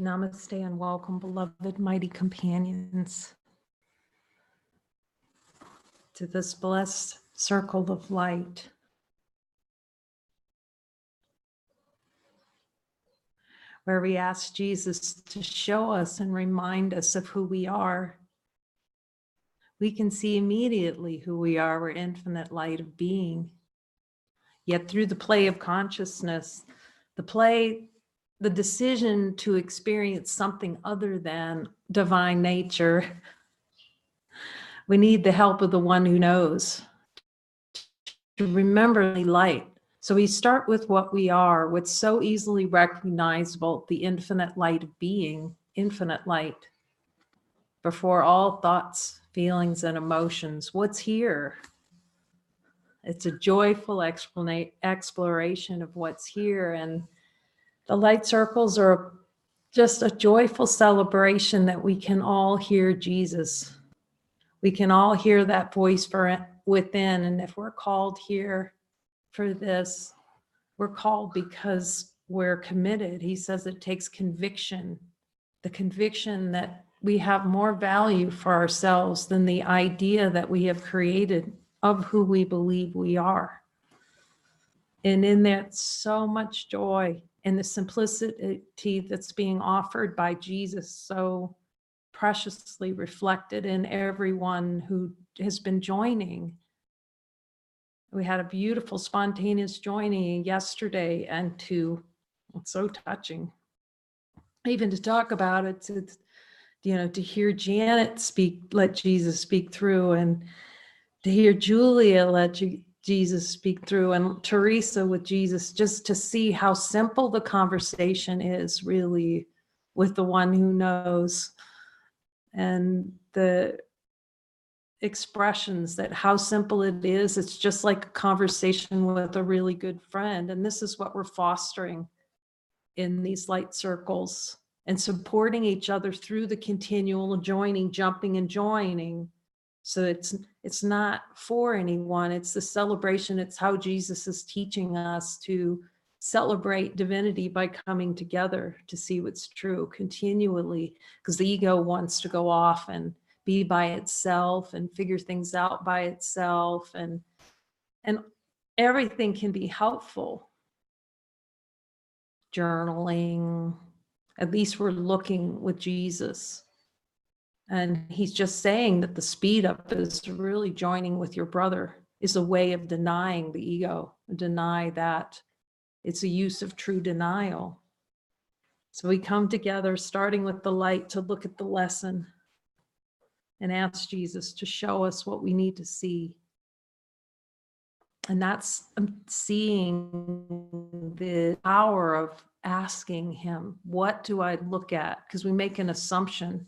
Namaste and welcome, beloved mighty companions, to this blessed circle of light. Where we ask Jesus to show us and remind us of who we are. We can see immediately who we are. We're infinite light of being. Yet through the play of consciousness, the decision to experience something other than divine nature, we need the help of the one who knows to remember the light. So we start with what we are, what's so easily recognizable, the infinite light of being, infinite light. Before all thoughts, feelings, and emotions, what's here? It's a joyful exploration of what's here. And the light circles are just a joyful celebration that we can all hear Jesus. We can all hear that voice within. And if we're called here for this, we're called because we're committed. He says it takes conviction, the conviction that we have more value for ourselves than the idea that we have created of who we believe we are. And in that, so much joy and the simplicity that's being offered by Jesus, so preciously reflected in everyone who has been joining. We had a beautiful spontaneous joining yesterday, and it's so touching even to talk about it, to hear Janet speak, let Jesus speak through, and to hear Julia let Jesus speak through, and Teresa with Jesus, just to see how simple the conversation is really with the one who knows, and the expressions that how simple it is. It's just like a conversation with a really good friend. And this is what we're fostering in these light circles, and supporting each other through the continual joining, jumping and joining. So it's not for anyone, it's the celebration. It's how Jesus is teaching us to celebrate divinity by coming together to see what's true continually, because the ego wants to go off and be by itself and figure things out by itself, and everything can be helpful. Journaling, at least we're looking with Jesus. And he's just saying that the speed up is really joining with your brother is a way of denying the ego, deny that. It's a use of true denial. So we come together, starting with the light, to look at the lesson and ask Jesus to show us what we need to see. And that's seeing the power of asking him, what do I look at? Because we make an assumption.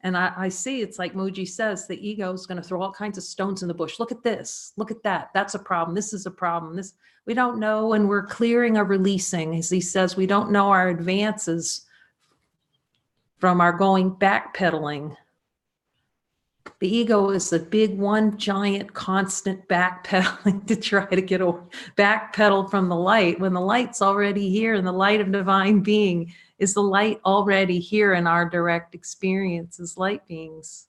And I see, it's like Mooji says, the ego is going to throw all kinds of stones in the bush. Look at this, look at that. That's a problem. This is a problem. This, we don't know. And we're clearing or releasing. As he says, we don't know our advances from our going backpedaling. The ego is the big one, giant, constant backpedaling to try to get a backpedal from the light, when the light's already here, and the light of divine being is the light already here in our direct experience as light beings.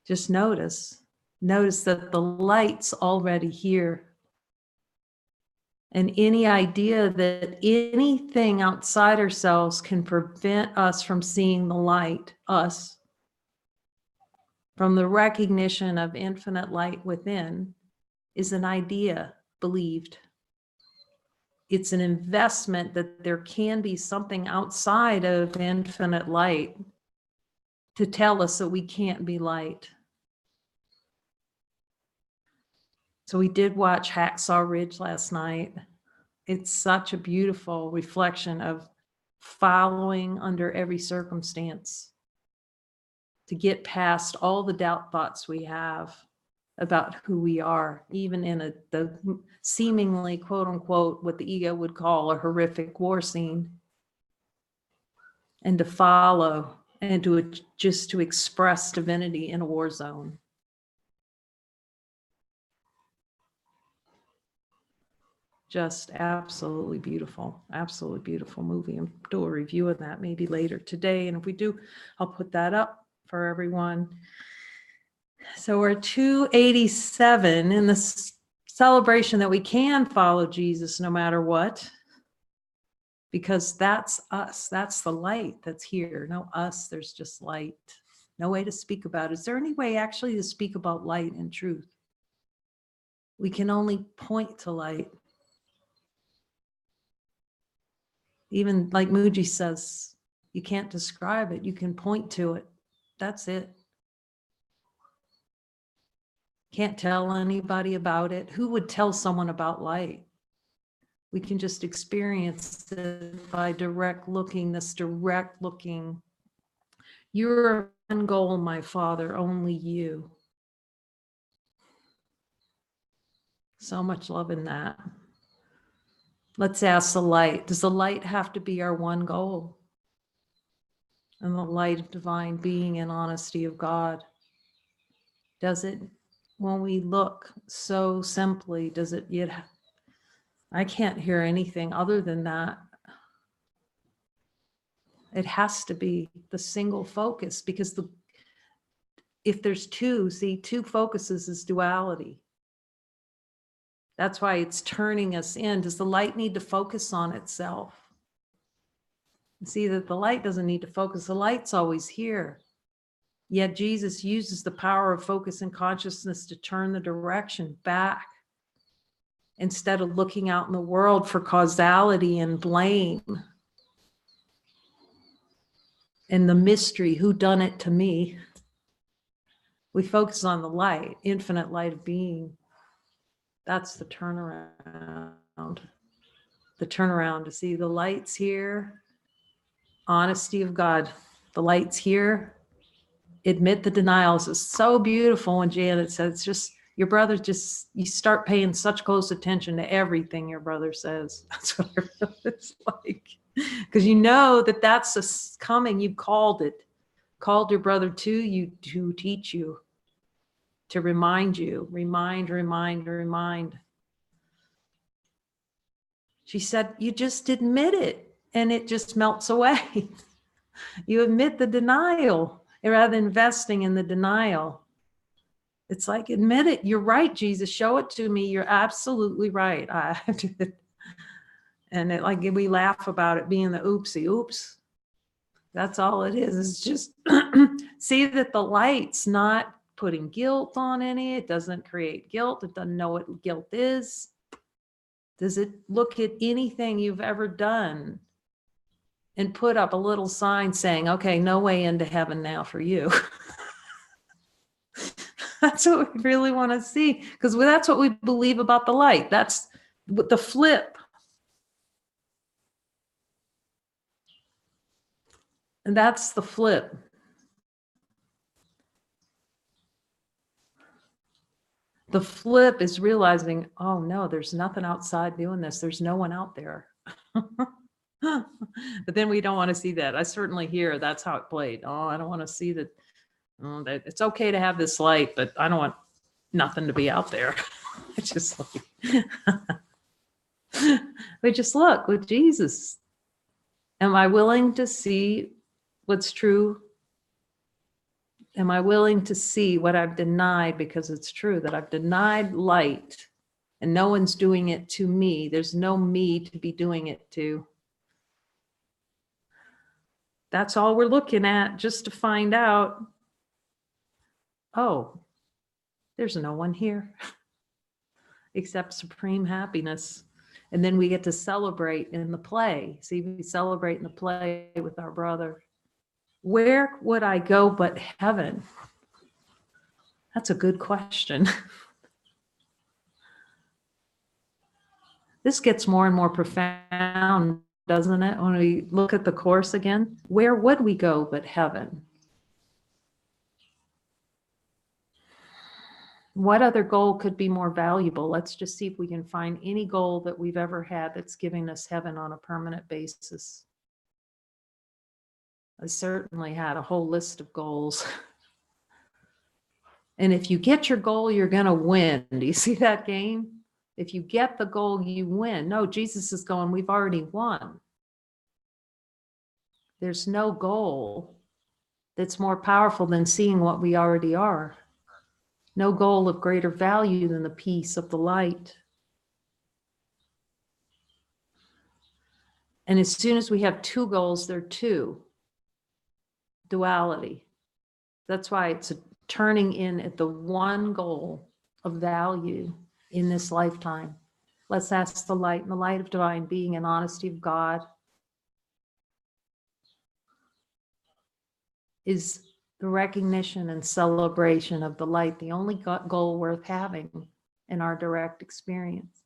Just notice that the light's already here. And any idea that anything outside ourselves can prevent us from seeing the light, us, from the recognition of infinite light within, is an idea believed. It's an investment that there can be something outside of infinite light to tell us that we can't be light. So we did watch Hacksaw Ridge last night. It's such a beautiful reflection of following under every circumstance, to get past all the doubt thoughts we have about who we are, even in the seemingly, quote unquote, what the ego would call a horrific war scene, and to follow and to express divinity in a war zone. Just absolutely beautiful movie. And do a review of that maybe later today. And if we do, I'll put that up for everyone. So we're 287 in this celebration that we can follow Jesus no matter what, because that's us. That's the light that's here. No us, there's just light. No way to speak about it. Is there any way actually to speak about light and truth? We can only point to light. Even like Muji says, you can't describe it. You can point to it. That's it. Can't tell anybody about it. Who would tell someone about light? We can just experience it by direct looking, this direct looking. Your one goal, my Father, only you. So much love in that. Let's ask the light. Does the light have to be our one goal? And the light of divine being and honesty of God. Does it, when we look so simply, does it yet? I can't hear anything other than that. It has to be the single focus, because if there's two, see, two focuses is duality. That's why it's turning us in. Does the light need to focus on itself? See that the light doesn't need to focus. The light's always here. Yet Jesus uses the power of focus and consciousness to turn the direction back. Instead of looking out in the world for causality and blame and the mystery, who done it to me? We focus on the light, infinite light of being. That's the turnaround. The turnaround to see the light's here. Honesty of God. The light's here. Admit the denials. It's so beautiful when Janet said, it's just, your brother just, you start paying such close attention to everything your brother says. That's what I feel it's like. Because you know that that's coming. You called it. Called your brother to you to teach you, to remind you. Remind. She said, you just admit it and it just melts away. You admit the denial rather than investing in the denial. It's like, admit it. You're right, Jesus. Show it to me. You're absolutely right. And it, like we laugh about it being the oopsie. Oops. That's all it is. It's just see that the light's not putting guilt on any. It doesn't create guilt. It doesn't know what guilt is. Does it look at anything you've ever done and put up a little sign saying, okay, no way into heaven now for you? That's what we really want to see, because that's what we believe about the light. That's the flip. And that's the flip. The flip is realizing, oh no, there's nothing outside doing this. There's no one out there. But then we don't want to see that. I certainly hear that's how it played. Oh, I don't want to see that. Oh, that it's okay to have this light, but I don't want nothing to be out there. It's just like, we just look with Jesus. Am I willing to see what's true? Am I willing to see what I've denied because it's true that I've denied light and no one's doing it to me? There's no me to be doing it to. That's all we're looking at, just to find out, oh, there's no one here except supreme happiness. And then we get to celebrate in the play. See, we celebrate in the play with our brother. Where would I go but heaven? That's a good question. This gets more and more profound, doesn't it? When we look at the Course again, where would we go but heaven? What other goal could be more valuable? Let's just see if we can find any goal that we've ever had that's giving us heaven on a permanent basis. I certainly had a whole list of goals. And if you get your goal, you're going to win. Do you see that game? If you get the goal, you win. No, Jesus is going, we've already won. There's no goal that's more powerful than seeing what we already are. No goal of greater value than the peace of the light. And as soon as we have two goals, they're two. Duality. That's why it's a turning in at the one goal of value in this lifetime. Let's ask the light, and the light of divine being and honesty of God is the recognition and celebration of the light, the only goal worth having in our direct experience.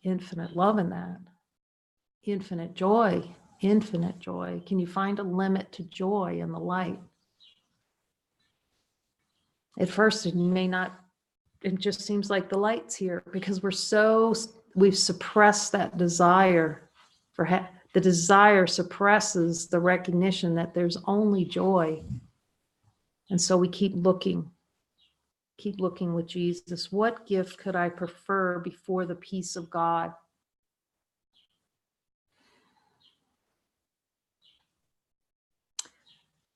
Infinite love in that. Infinite joy. Infinite joy. Can you find a limit to joy in the light? At first, it may not, it just seems like the light's here because we've suppressed that desire for the desire suppresses the recognition that there's only joy. And so we keep looking with Jesus. What gift could I prefer before the peace of God?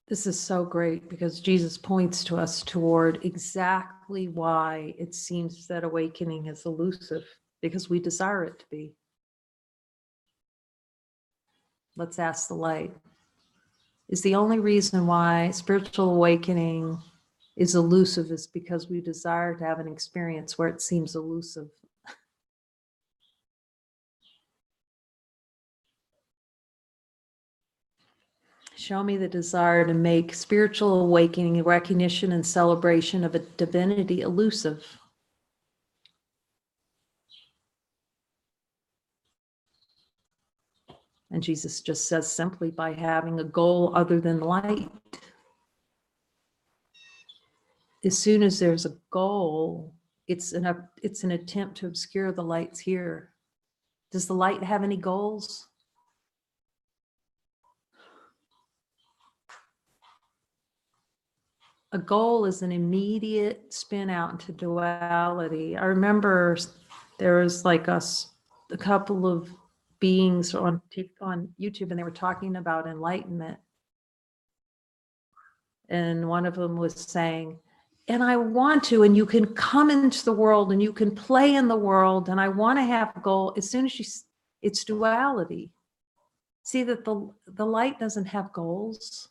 This is so great because Jesus points to us toward exactly why it seems that awakening is elusive, because we desire it to be. Let's ask the light. Is the only reason why spiritual awakening is elusive is because we desire to have an experience where it seems elusive. Show me the desire to make spiritual awakening, recognition, and celebration of a divinity elusive. And Jesus just says simply by having a goal other than light. As soon as there's a goal, it's an attempt to obscure the light's here. Does the light have any goals? A goal is an immediate spin out into duality. I remember there was like a couple of beings on YouTube, and they were talking about enlightenment. And one of them was saying, and I want to, and you can come into the world and you can play in the world, and I want to have a goal. As soon as it's duality. See that the light doesn't have goals.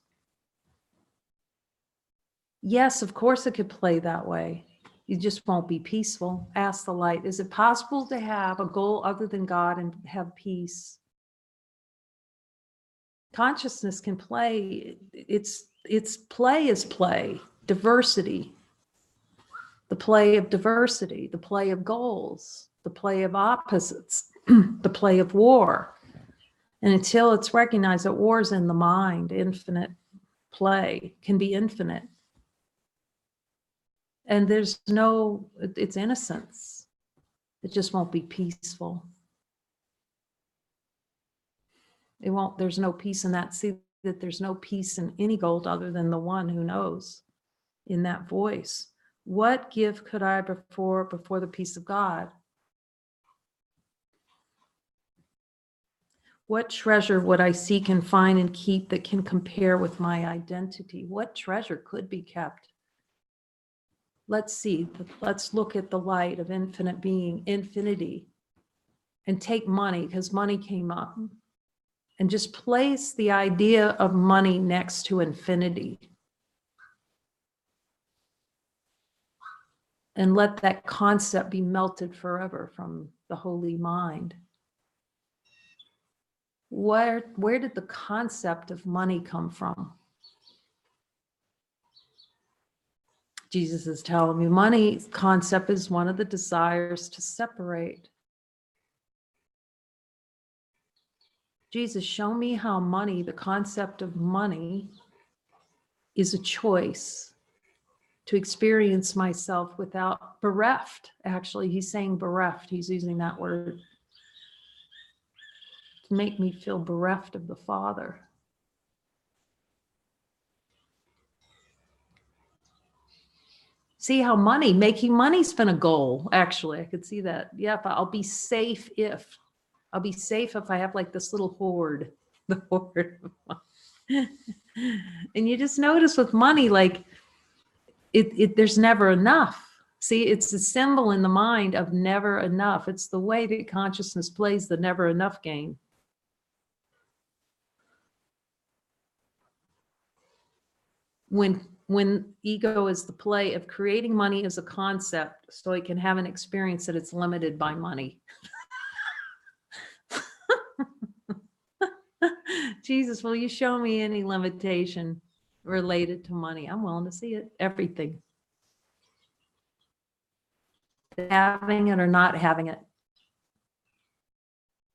Yes, of course it could play that way. You just won't be peaceful. Ask the light, is it possible to have a goal other than God and have peace? Consciousness can play. It's play is play. Diversity. The play of diversity, the play of goals, the play of opposites, the play of war. And until it's recognized that war is in the mind, infinite play can be infinite. And it's innocence. It just won't be peaceful. There's no peace in that. See that there's no peace in any gold other than the one who knows in that voice. What gift could I before the peace of God? What treasure would I seek and find and keep that can compare with my identity? What treasure could be kept? Let's see. Let's look at the light of infinite being, infinity, and take money, because money came up, and just place the idea of money next to infinity. And let that concept be melted forever from the holy mind. Where did the concept of money come from? Jesus is telling me money concept is one of the desires to separate. Jesus, show me how money, the concept of money, is a choice to experience myself without bereft. Actually, he's saying bereft. He's using that word to make me feel bereft of the Father. See how making money's been a goal. Actually, I could see that. Yep, I'll be safe if I have like this little hoard, the hoard of money. And you just notice with money, like there's never enough. See, it's a symbol in the mind of never enough. It's the way that consciousness plays the never enough game. When ego is the play of creating money as a concept so it can have an experience that it's limited by money. Jesus, will you show me any limitation related to money? I'm willing to see it. Everything. Having it or not having it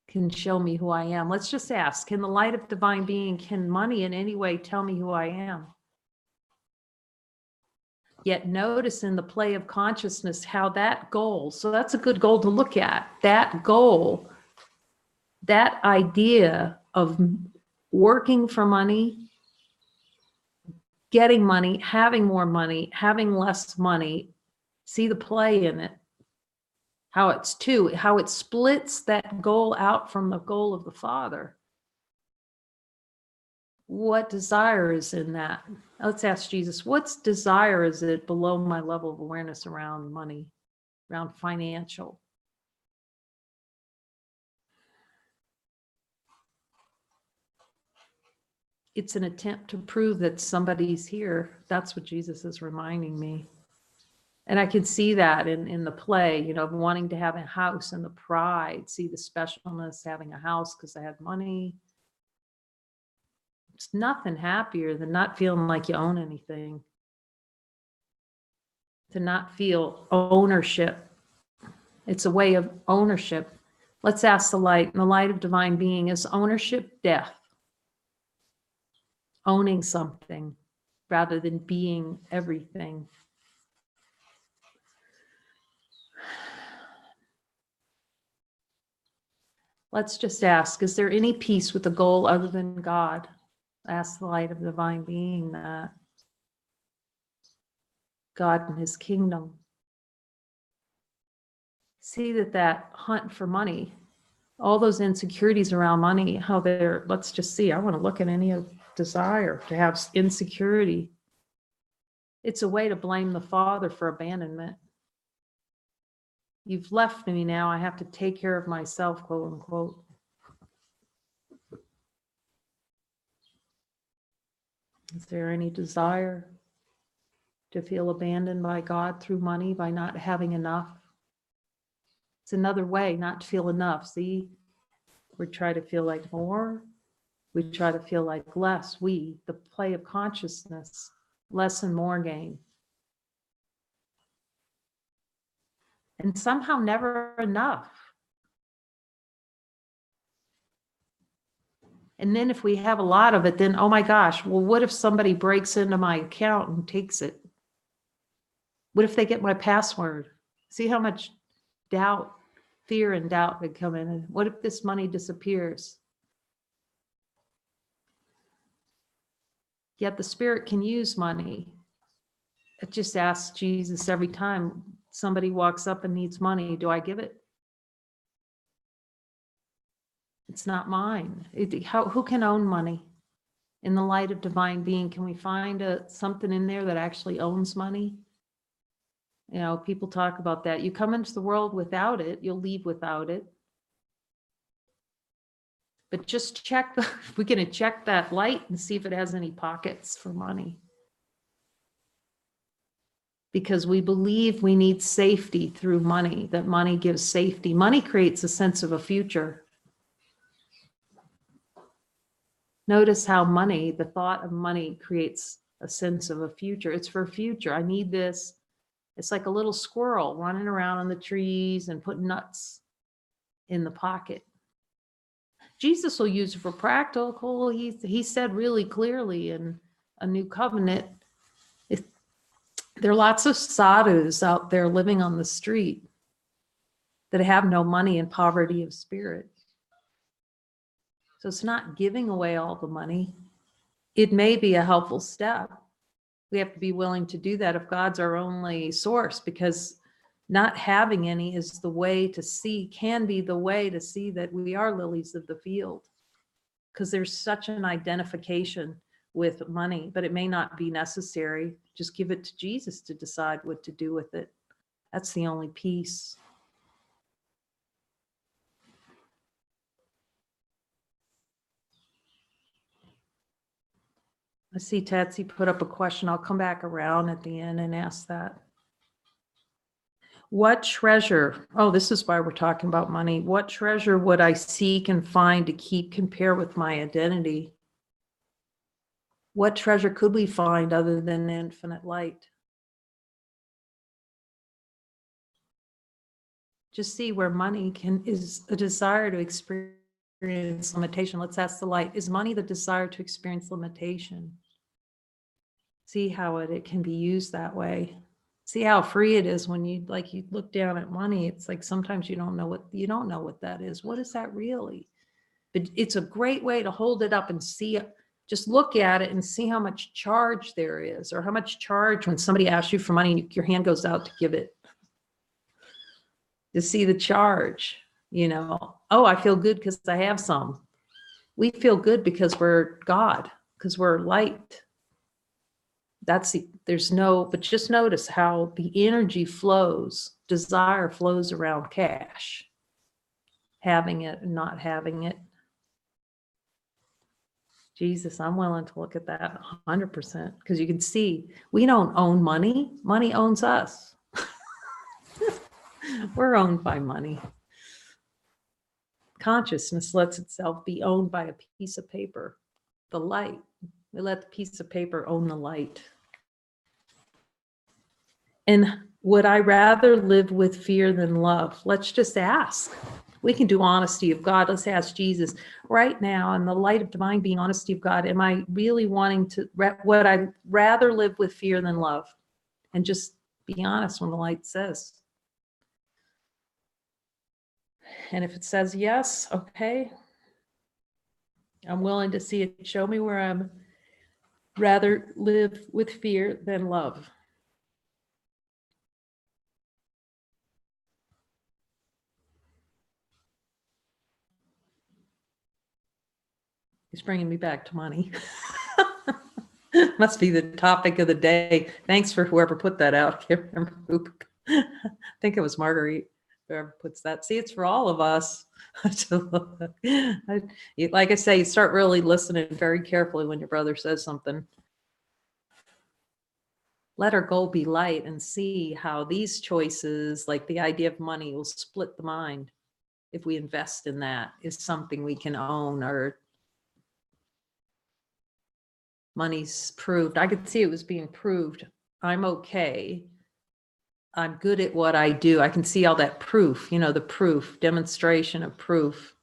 can show me who I am. Let's just ask, can the light of divine being, can money in any way tell me who I am? Yet notice in the play of consciousness how that goal, so that's a good goal to look at, that goal, that idea of working for money, getting money, having more money, having less money, see the play in it, how it splits that goal out from the goal of the Father. What desire is in that? Let's ask Jesus, what's desire is it below my level of awareness around money, around financial? It's an attempt to prove that somebody's here. That's what Jesus is reminding me. And I can see that in the play, you know, of wanting to have a house and the pride, see the specialness, having a house because I had money. It's nothing happier than not feeling like you own anything. To not feel ownership. It's a way of ownership. Let's ask the light. And the light of divine being, is ownership death? Owning something rather than being everything. Let's just ask, is there any peace with the goal other than God? Ask the light of divine being that. God and his kingdom. See that hunt for money, all those insecurities around money, how they're, let's just see, I want to look at any of desire to have insecurity. It's a way to blame the Father for abandonment. You've left me now, I have to take care of myself, quote unquote. Is there any desire to feel abandoned by God through money, by not having enough? It's another way not to feel enough. See, we try to feel like more. We try to feel like less. The play of consciousness, less and more game. And somehow never enough. And then if we have a lot of it, then, oh my gosh, well, what if somebody breaks into my account and takes it? What if they get my password? See how much doubt, fear and doubt would come in. And what if this money disappears? Yet the spirit can use money. It just asks Jesus every time somebody walks up and needs money, do I give it? It's not mine. Who can own money? In the light of divine being, can we find something in there that actually owns money? You know, people talk about that. You come into the world without it, you'll leave without it. But just check, we're going to check that light and see if it has any pockets for money. Because we believe we need safety through money, that money gives safety. Money creates a sense of a future. Notice how money, the thought of money creates a sense of a future. It's for future. I need this. It's like a little squirrel running around on the trees and putting nuts in the pocket. Jesus will use it for practical. He said really clearly in a new covenant, there are lots of sadhus out there living on the street that have no money and poverty of spirit. So it's not giving away all the money. It may be a helpful step, We have to be willing to do that if God's our only source, because not having any is the way to see, can be the way to see that we are lilies of the field. Because there's such an identification with money, but it may not be necessary. Just give it to Jesus to decide what to do with it. That's the only piece. I see Tatsy put up a question. I'll come back around at the end and ask that. What treasure, oh, this is why we're talking about money. What treasure would I seek and find to keep compare with my identity? What treasure could we find other than infinite light? Just see where money is a desire to experience limitation. Let's ask the light. Is money the desire to experience limitation? See how it can be used that way. See how free it is when you look down at money. It's like sometimes you don't know what that is. What is that really? But it's a great way to hold it up and see it. Just look at it and see how much charge there is, or how much charge when somebody asks you for money and your hand goes out to give it. To see the charge, oh, I feel good because I have some. We feel good because we're God, because we're light. But just notice how the energy flows, desire flows around cash, having it and not having it. Jesus, I'm willing to look at that 100%, because you can see we don't own money. Money owns us. We're owned by money. Consciousness lets itself be owned by a piece of paper, the light. We let the piece of paper own the light. And would I rather live with fear than love? Let's just ask. We can do honesty of God. Let's ask Jesus right now, in the light of divine being, honesty of God, am I really wanting to, would I rather live with fear than love? And just be honest when the light says. And if it says yes, okay, I'm willing to see it. Show me where I'm rather live with fear than love. It's bringing me back to money. Must be the topic of the day. Thanks for whoever put that out. I can't remember who. I think it was Marguerite, whoever puts that. See, it's for all of us. Like I say, you start really listening very carefully when your brother says something. Let our goal be light, and see how these choices, like the idea of money, will split the mind. If we invest in that, is something we can own, or money's proved. I could see it was being proved. I'm okay. I'm good at what I do. I can see all that proof, the proof, demonstration of proof,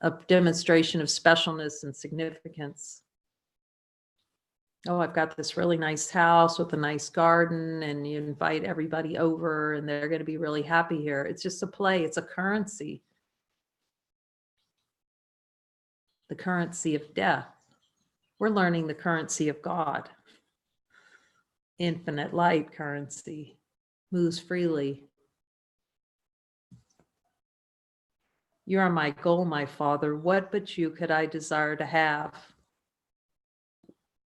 a demonstration of specialness and significance. Oh, I've got this really nice house with a nice garden, and you invite everybody over and they're going to be really happy here. It's just a play. It's a currency. The currency of death. We're learning the currency of God. Infinite light currency. Moves freely. You are my goal, my Father. What but you could I desire to have?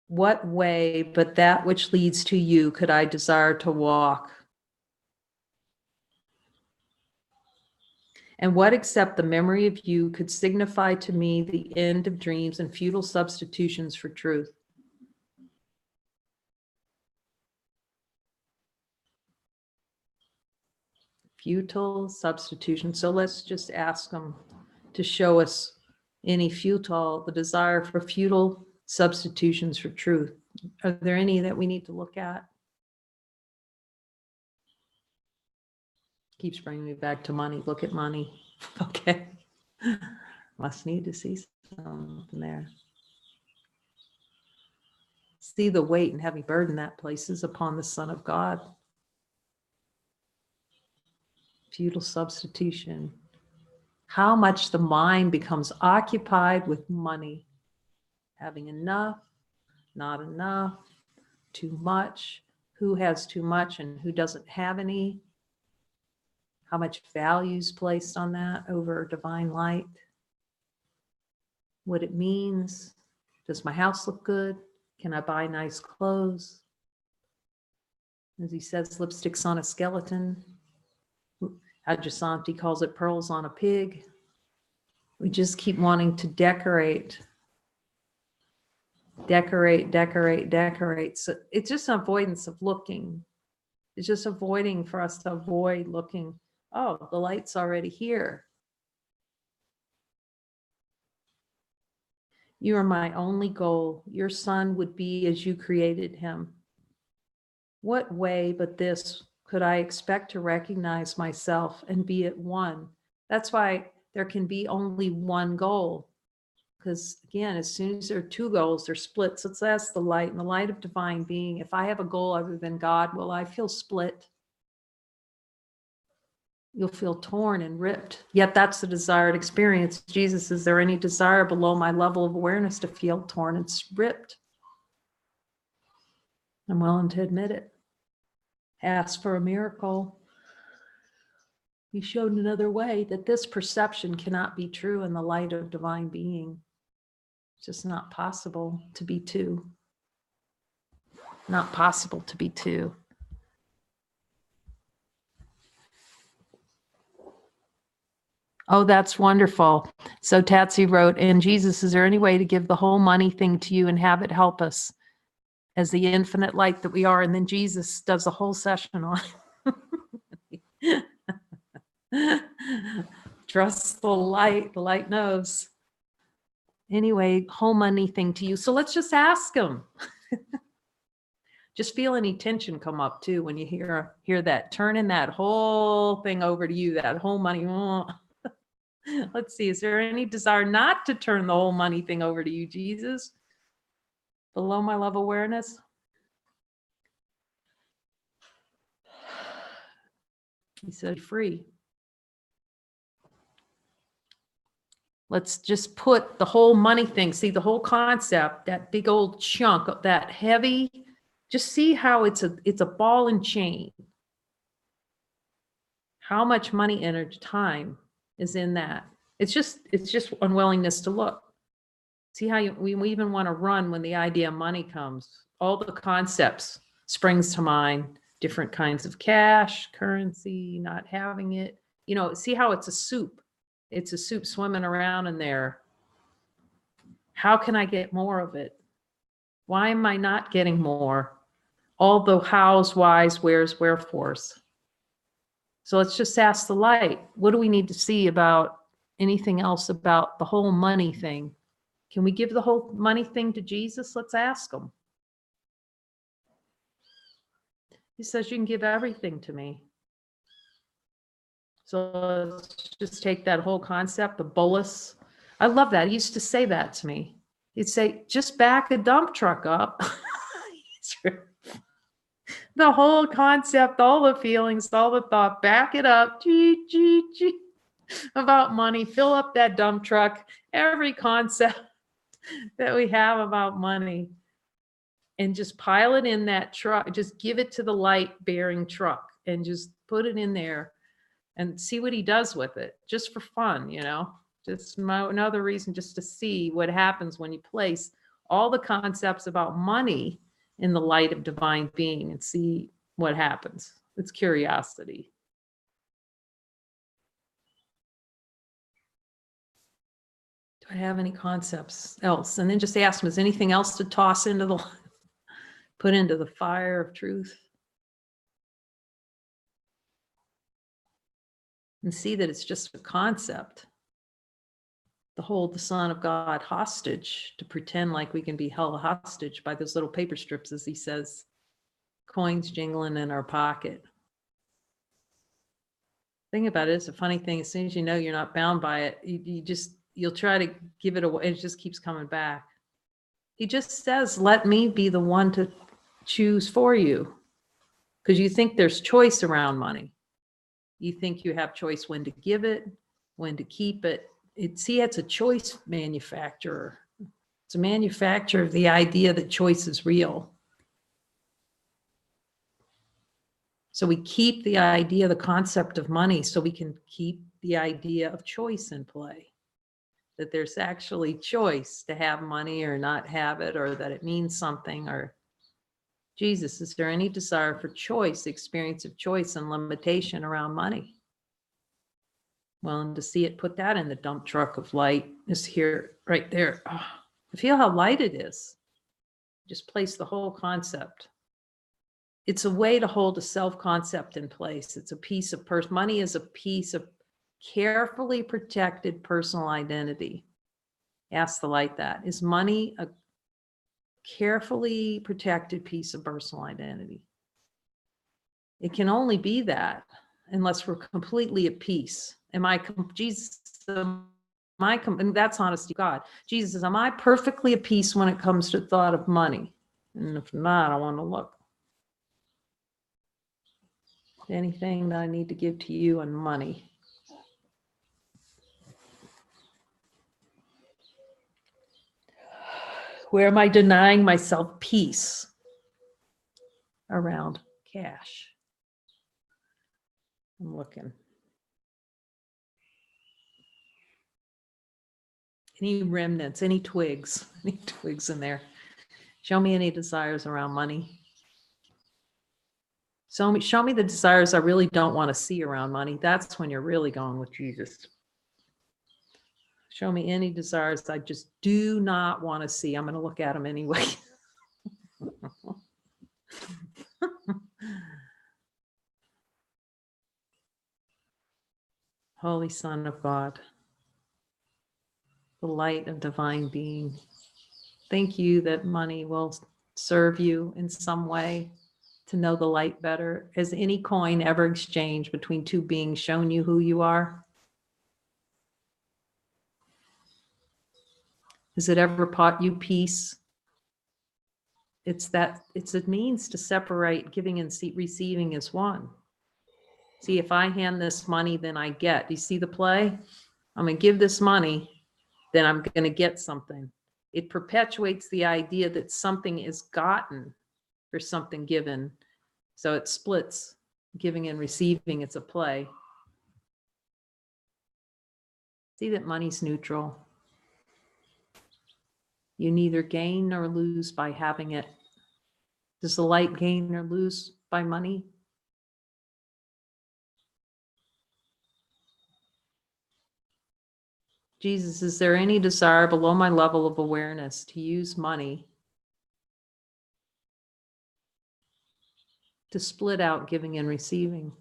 What way but that which leads to you could I desire to walk? And what except the memory of you could signify to me the end of dreams and futile substitutions for truth? Futile substitution. So let's just ask them to show us the desire for futile substitutions for truth. Are there any that we need to look at? Keeps bringing me back to money. Look at money. Okay. Must need to see something there. See the weight and heavy burden that places upon the Son of God. Futile substitution. How much the mind becomes occupied with money. Having enough, not enough, too much, who has too much and who doesn't have any, how much value is placed on that over divine light, what it means. Does my house look good? Can I buy nice clothes? As he says, lipstick's on a skeleton. Adjasanti calls it pearls on a pig. We just keep wanting to decorate. So it's just an avoidance of looking. It's just avoiding for us to avoid looking. Oh, the light's already here. You are my only goal. Your son would be as you created him. What way but this could I expect to recognize myself and be at one? That's why there can be only one goal. Because again, as soon as there are two goals, they're split. So that's the light and the light of divine being. If I have a goal other than God, will I feel split? You'll feel torn and ripped. Yet that's the desired experience. Jesus, is there any desire below my level of awareness to feel torn and ripped? I'm willing to admit it. Ask for a miracle. He showed another way that this perception cannot be true in the light of divine being. It's just not possible to be two. Not possible to be two. Oh, that's wonderful. So Tatsy wrote, and Jesus, is there any way to give the whole money thing to you and have it help us as the infinite light that we are? And then Jesus does a whole session on it. Trust the light knows. Anyway, whole money thing to you. So let's just ask him. Just feel any tension come up too when you hear that, turning that whole thing over to you, that whole money. Let's see, is there any desire not to turn the whole money thing over to you, Jesus? Below my love awareness? He said, free. Let's just put the whole money thing, see the whole concept, that big old chunk of that heavy, just see how it's a ball and chain. How much money, energy, time is in that. It's just unwillingness to look. See how we even want to run when the idea of money comes. All the concepts springs to mind, different kinds of cash, currency, not having it. See how it's a soup. It's a soup swimming around in there. How can I get more of it? Why am I not getting more? All the hows, whys, wheres, wherefores. So let's just ask the light. What do we need to see about anything else about the whole money thing? Can we give the whole money thing to Jesus? Let's ask him. He says, you can give everything to me. So let's just take that whole concept, the bolus. I love that. He used to say that to me. He'd say, just back a dump truck up. The whole concept, all the feelings, all the thought, back it up. About money, fill up that dump truck, every concept that we have about money, and just pile it in that truck. Just give it to the light bearing truck and just put it in there and see what he does with it, just for fun, just another reason just to see what happens when you place all the concepts about money in the light of divine being and see what happens. It's curiosity. Do I have any concepts else? And then just ask him, is anything else to toss into put into the fire of truth? And see that it's just a concept. To hold the Son of God hostage, to pretend like we can be held hostage by those little paper strips, as he says, coins jingling in our pocket. Think about it, it's a funny thing. As soon as you know you're not bound by it, you'll try to give it away. It just keeps coming back. He just says, let me be the one to choose for you. Because you think there's choice around money. You think you have choice when to give it, when to keep it. It's a choice manufacturer. It's a manufacturer of the idea that choice is real. So we keep the idea, the concept of money, so we can keep the idea of choice in play. That there's actually choice to have money or not have it, or that it means something. Or Jesus, is there any desire for choice, experience of choice and limitation around money? Well, and to see it, put that in the dump truck of light is here, right there. Oh, feel how light it is. Just place the whole concept. It's a way to hold a self-concept in place. It's a piece of money is a piece of carefully protected personal identity. Ask the light that. Is money a carefully protected piece of personal identity? It can only be that unless we're completely at peace. Jesus, and that's honesty to God. Jesus says, am I perfectly at peace when it comes to thought of money? And if not, I want to look. Anything that I need to give to you on money. Where am I denying myself peace around cash? I'm looking. Any remnants, any twigs in there? Show me any desires around money. Show me the desires I really don't want to see around money. That's when you're really going with Jesus. Show me any desires I just do not want to see. I'm going to look at them anyway. Holy Son of God, the light of divine being. Thank you that money will serve you in some way to know the light better. Has any coin ever exchanged between two beings shown you who you are? Has it ever brought you peace? It's a means to separate giving and receiving as one. See, if I hand this money, then I get. Do you see the play? I'm going to give this money, then I'm going to get something. It perpetuates the idea that something is gotten for something given. So it splits giving and receiving. It's a play. See that money's neutral. You neither gain nor lose by having it. Does the light gain or lose by money? Jesus, is there any desire below my level of awareness to use money to split out giving and receiving?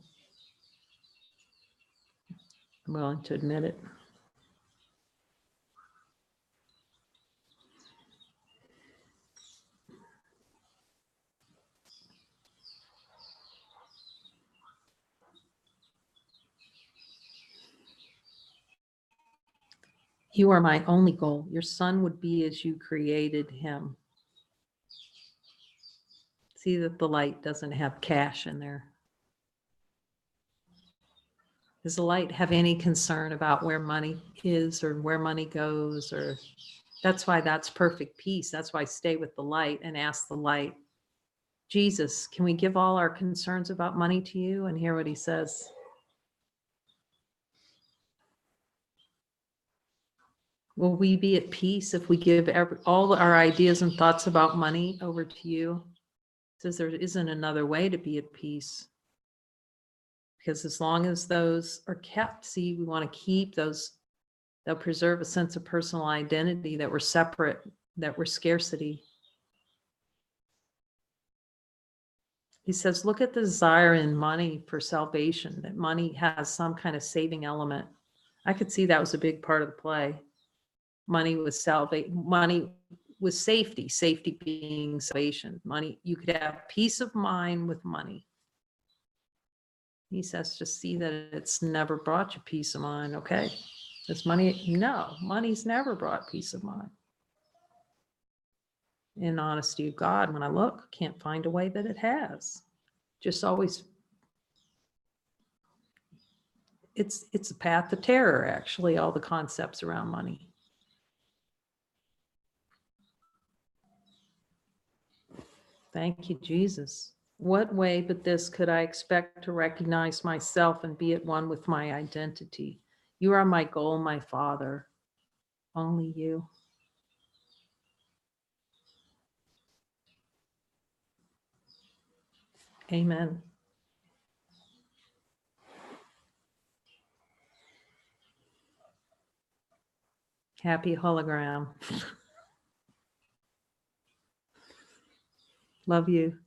I'm willing to admit it. You are my only goal. Your son would be as you created him. See that the light doesn't have cash in there. Does the light have any concern about where money is or where money goes? Or that's why that's perfect peace. That's why I stay with the light and ask the light, Jesus, can we give all our concerns about money to you? And hear what he says. Will we be at peace if we give all our ideas and thoughts about money over to you? It says there isn't another way to be at peace. Because as long as those are kept, see, we want to keep those. They'll preserve a sense of personal identity, that we're separate, that we're scarcity. He says, look at the desire in money for salvation, that money has some kind of saving element. I could see that was a big part of the play. Money was money was safety, safety being salvation. Money, you could have peace of mind with money. He says, just see that it's never brought you peace of mind. Okay. Does money? No, money's never brought peace of mind. In honesty of God, when I look, can't find a way that it has. Just always, it's a path to terror, actually, all the concepts around money. Thank you, Jesus. What way but this could I expect to recognize myself and be at one with my identity? You are my goal, my Father. Only you. Amen. Happy hologram. Love you.